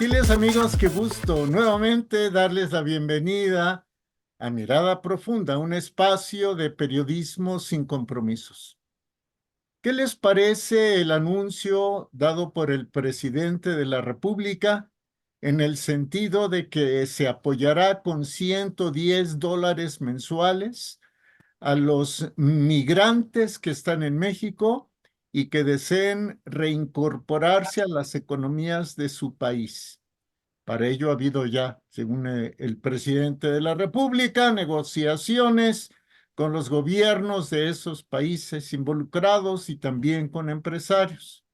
Gentiles amigos, qué gusto nuevamente darles la bienvenida a Mirada Profunda, un espacio de periodismo sin compromisos. ¿Qué les parece el anuncio dado por el presidente de la República en el sentido de que se apoyará con $110 mensuales a los migrantes que están en México y que deseen reincorporarse a las economías de su país? Para ello ha habido ya, según el presidente de la República, negociaciones con los gobiernos de esos países involucrados y también con empresarios.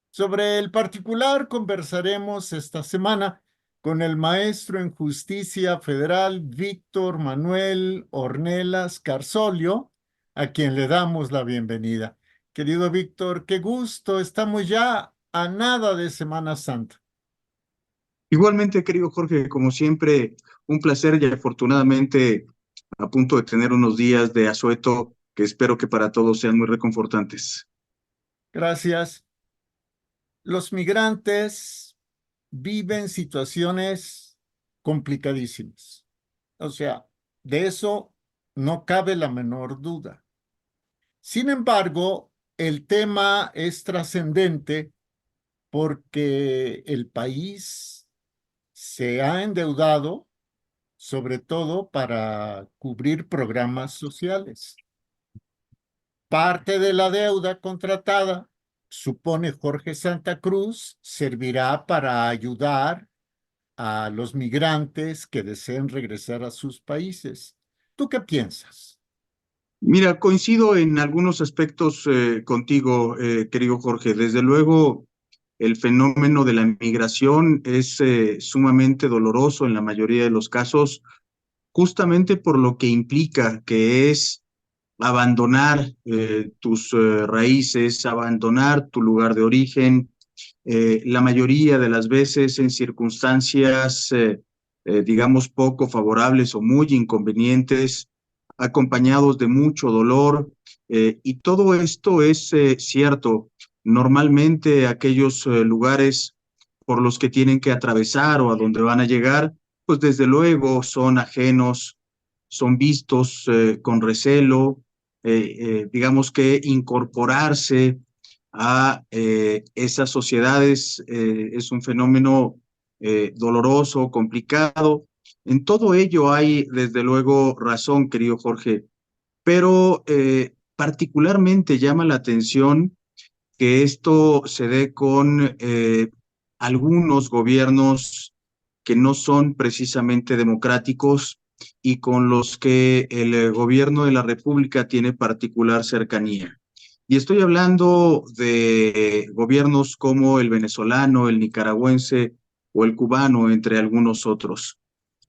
Sobre el particular conversaremos esta semana con el maestro en Justicia Federal Víctor Manuel Ornelas Carzolio, a quien le damos la bienvenida. Querido Víctor, qué gusto, estamos ya a nada de Semana Santa. Igualmente, querido Jorge, como siempre, un placer y afortunadamente a punto de tener unos días de asueto que espero que para todos sean muy reconfortantes. Gracias. Los migrantes viven situaciones complicadísimas. O sea, de eso no cabe la menor duda. Sin embargo, el tema es trascendente porque el país se ha endeudado, sobre todo para cubrir programas sociales. Parte de la deuda contratada, supone Jorge Santa Cruz, servirá para ayudar a los migrantes que deseen regresar a sus países. ¿Tú qué piensas? Mira, coincido en algunos aspectos contigo, querido Jorge. Desde luego, el fenómeno de la migración es sumamente doloroso en la mayoría de los casos, justamente por lo que implica, que es abandonar tus raíces, abandonar tu lugar de origen, la mayoría de las veces en circunstancias, digamos, poco favorables o muy inconvenientes, acompañados de mucho dolor, y todo esto es cierto. Normalmente aquellos lugares por los que tienen que atravesar o a donde van a llegar, pues desde luego son ajenos, son vistos con recelo, digamos que incorporarse a esas sociedades es un fenómeno doloroso, complicado. En todo ello hay, desde luego, razón, querido Jorge, pero particularmente llama la atención que esto se dé con algunos gobiernos que no son precisamente democráticos y con los que el gobierno de la República tiene particular cercanía. Y estoy hablando de gobiernos como el venezolano, el nicaragüense o el cubano, entre algunos otros.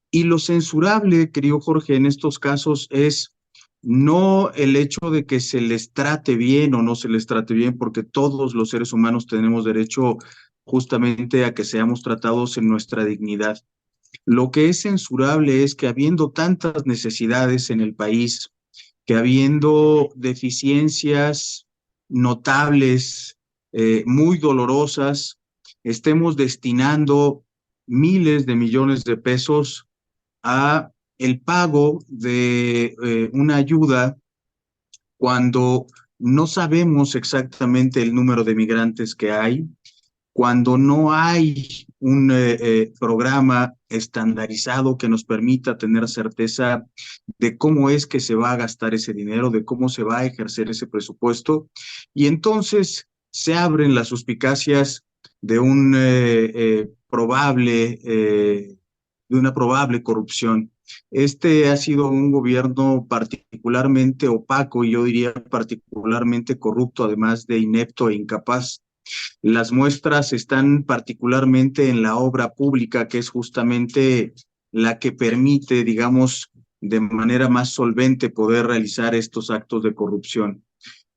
Y lo censurable, querido Jorge, en estos casos es no el hecho de que se les trate bien o no se les trate bien, porque todos los seres humanos tenemos derecho justamente a que seamos tratados en nuestra dignidad. Lo que es censurable es que habiendo tantas necesidades en el país, que habiendo deficiencias notables, muy dolorosas, estemos destinando miles de millones de pesos a el pago de una ayuda cuando no sabemos exactamente el número de migrantes que hay, cuando no hay un programa estandarizado que nos permita tener certeza de cómo es que se va a gastar ese dinero, de cómo se va a ejercer ese presupuesto, y entonces se abren las suspicacias de un de una probable corrupción. Este ha sido un gobierno particularmente opaco y yo diría particularmente corrupto, además de inepto e incapaz. Las muestras están particularmente en la obra pública, que es justamente la que permite, digamos, de manera más solvente poder realizar estos actos de corrupción.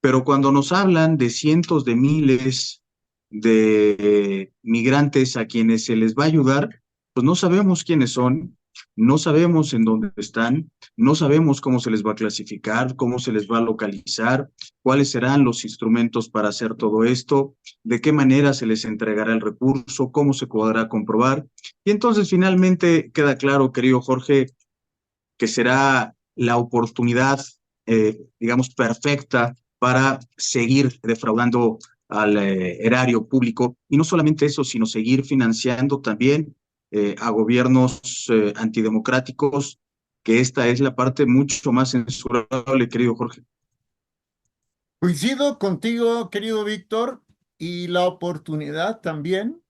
Pero cuando nos hablan de cientos de miles de migrantes a quienes se les va a ayudar, pues no sabemos quiénes son, No sabemos en dónde están, no sabemos cómo se les va a clasificar, cómo se les va a localizar, cuáles serán los instrumentos para hacer todo esto, de qué manera se les entregará el recurso, cómo se podrá comprobar. Y entonces finalmente queda claro, querido Jorge, que será la oportunidad, digamos, perfecta para seguir defraudando al erario público. Y no solamente eso, sino seguir financiando también a gobiernos antidemocráticos, que esta es la parte mucho más censurable, querido Jorge. Coincido contigo, querido Víctor, y la oportunidad también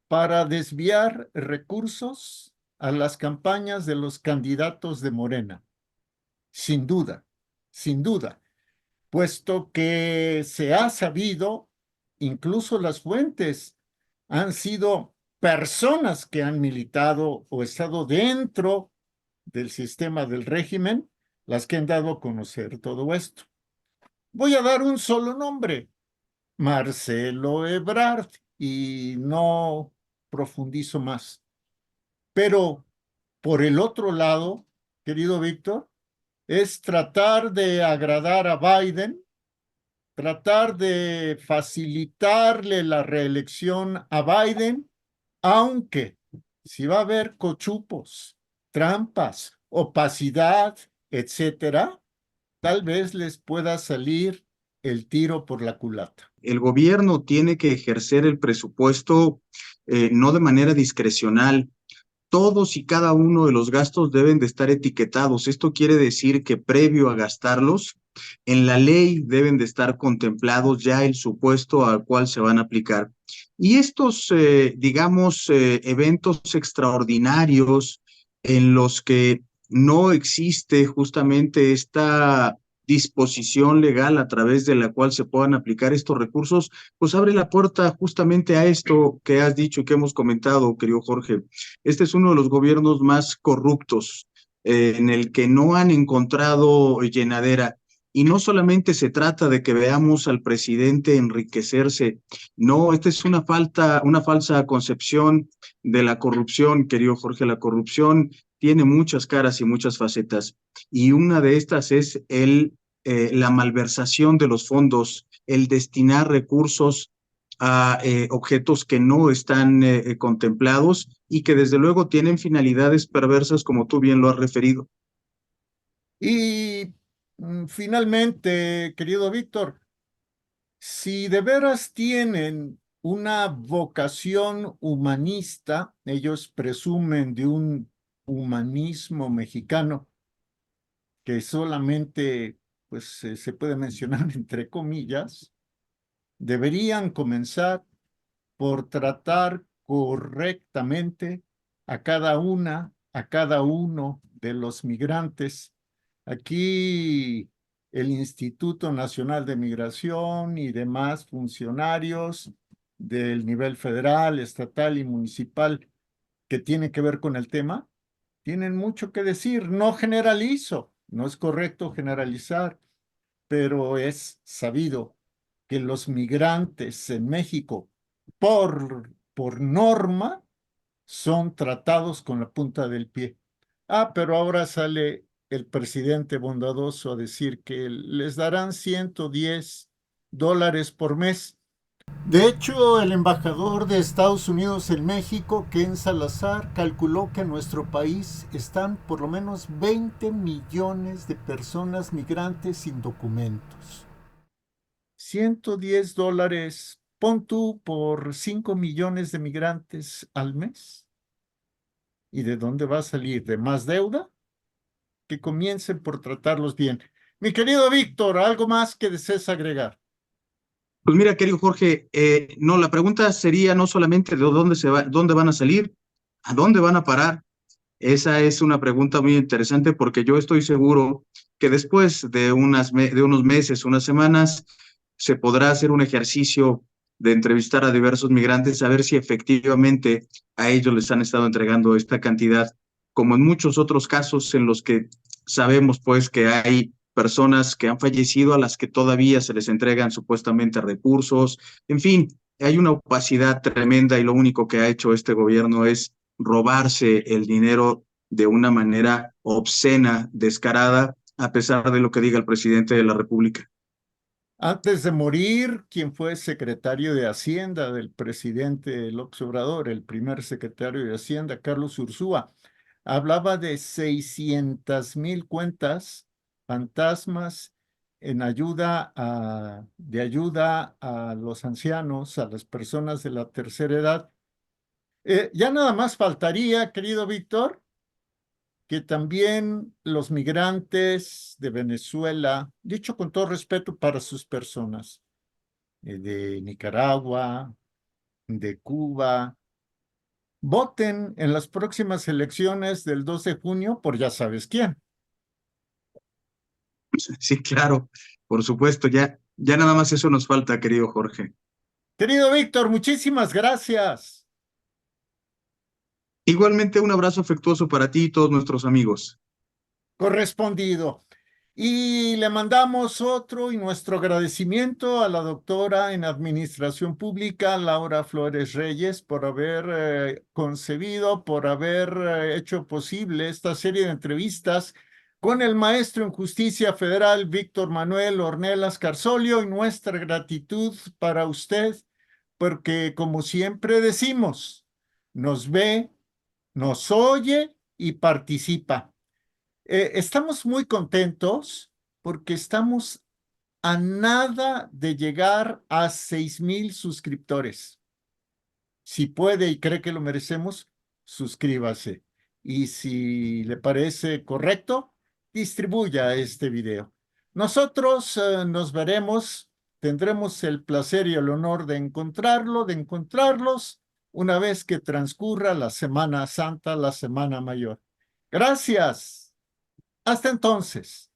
para desviar recursos a las campañas de los candidatos de Morena. Sin duda, puesto que se ha sabido, incluso las fuentes han sido personas que han militado o estado dentro del sistema del régimen, las que han dado a conocer todo esto. Voy a dar un solo nombre, Marcelo Ebrard, y no profundizo más. Pero por el otro lado, querido Víctor, es tratar de agradar a Biden, tratar de facilitarle la reelección a Biden, aunque si va a haber cochupos, trampas, opacidad, etcétera, tal vez les pueda salir el tiro por la culata. El gobierno tiene que ejercer el presupuesto no de manera discrecional. Todos y cada uno de los gastos deben de estar etiquetados. Esto quiere decir que previo a gastarlos, en la ley deben de estar contemplados ya el supuesto al cual se van a aplicar. Y estos, digamos, eventos extraordinarios en los que no existe justamente esta disposición legal a través de la cual se puedan aplicar estos recursos, pues abre la puerta justamente a esto que has dicho y que hemos comentado, querido Jorge. Este es uno de los gobiernos más corruptos, en el que no han encontrado llenadera. Y no solamente se trata de que veamos al presidente enriquecerse, no, esta es una falsa concepción de la corrupción, querido Jorge. La corrupción tiene muchas caras y muchas facetas, y una de estas es la malversación de los fondos, el destinar recursos a objetos que no están contemplados y que desde luego tienen finalidades perversas, como tú bien lo has referido. Y finalmente, querido Víctor, si de veras tienen una vocación humanista, ellos presumen de un humanismo mexicano que solamente pues, se puede mencionar entre comillas, deberían comenzar por tratar correctamente a cada una, a cada uno de los migrantes. Aquí el Instituto Nacional de Migración y demás funcionarios del nivel federal, estatal y municipal que tienen que ver con el tema, tienen mucho que decir. No generalizo, no es correcto generalizar, pero es sabido que los migrantes en México, por norma, son tratados con la punta del pie. Ah, pero ahora sale el presidente bondadoso a decir que les darán $110 por mes. De hecho, el embajador de Estados Unidos en México, Ken Salazar, calculó que en nuestro país están por lo menos 20 millones de personas migrantes sin documentos. $110, pon tú por 5 millones de migrantes al mes. ¿Y de dónde va a salir? ¿De más deuda? Que comiencen por tratarlos bien. Mi querido Víctor, ¿algo más que desees agregar? Pues mira, querido Jorge, no, la pregunta sería no solamente de dónde van a salir, a dónde van a parar. Esa es una pregunta muy interesante, porque yo estoy seguro que después de de unos meses, unas semanas, se podrá hacer un ejercicio de entrevistar a diversos migrantes, a ver si efectivamente a ellos les han estado entregando esta cantidad, como en muchos otros casos en los que sabemos pues que hay personas que han fallecido a las que todavía se les entregan supuestamente recursos. En fin, hay una opacidad tremenda, y lo único que ha hecho este gobierno es robarse el dinero de una manera obscena, descarada, a pesar de lo que diga el presidente de la República. Antes de morir, quien fue secretario de Hacienda del presidente López Obrador, el primer secretario de Hacienda, Carlos Ursúa, hablaba de 600,000 cuentas fantasmas de ayuda a los ancianos, a las personas de la tercera edad. Ya nada más faltaría, querido Víctor, que también los migrantes de Venezuela, dicho con todo respeto para sus personas, de Nicaragua, de Cuba, voten en las próximas elecciones del 2 de junio por ya sabes quién. Sí, claro, por supuesto, ya nada más eso nos falta, querido Jorge. Querido Víctor, muchísimas gracias. Igualmente, un abrazo afectuoso para ti y todos nuestros amigos. Correspondido. Y le mandamos otro y nuestro agradecimiento a la doctora en Administración Pública, Laura Flores Reyes, por haber concebido, por haber hecho posible esta serie de entrevistas con el maestro en Justicia Federal, Víctor Manuel Ornelas Carzolio, y nuestra gratitud para usted, porque como siempre decimos, nos ve, nos oye y participa. Estamos muy contentos porque estamos a nada de llegar a 6,000 suscriptores. Si puede y cree que lo merecemos, suscríbase. Y si le parece correcto, distribuya este video. Nosotros nos veremos, tendremos el placer y el honor de encontrarlos una vez que transcurra la Semana Santa, la Semana Mayor. Gracias. Hasta entonces.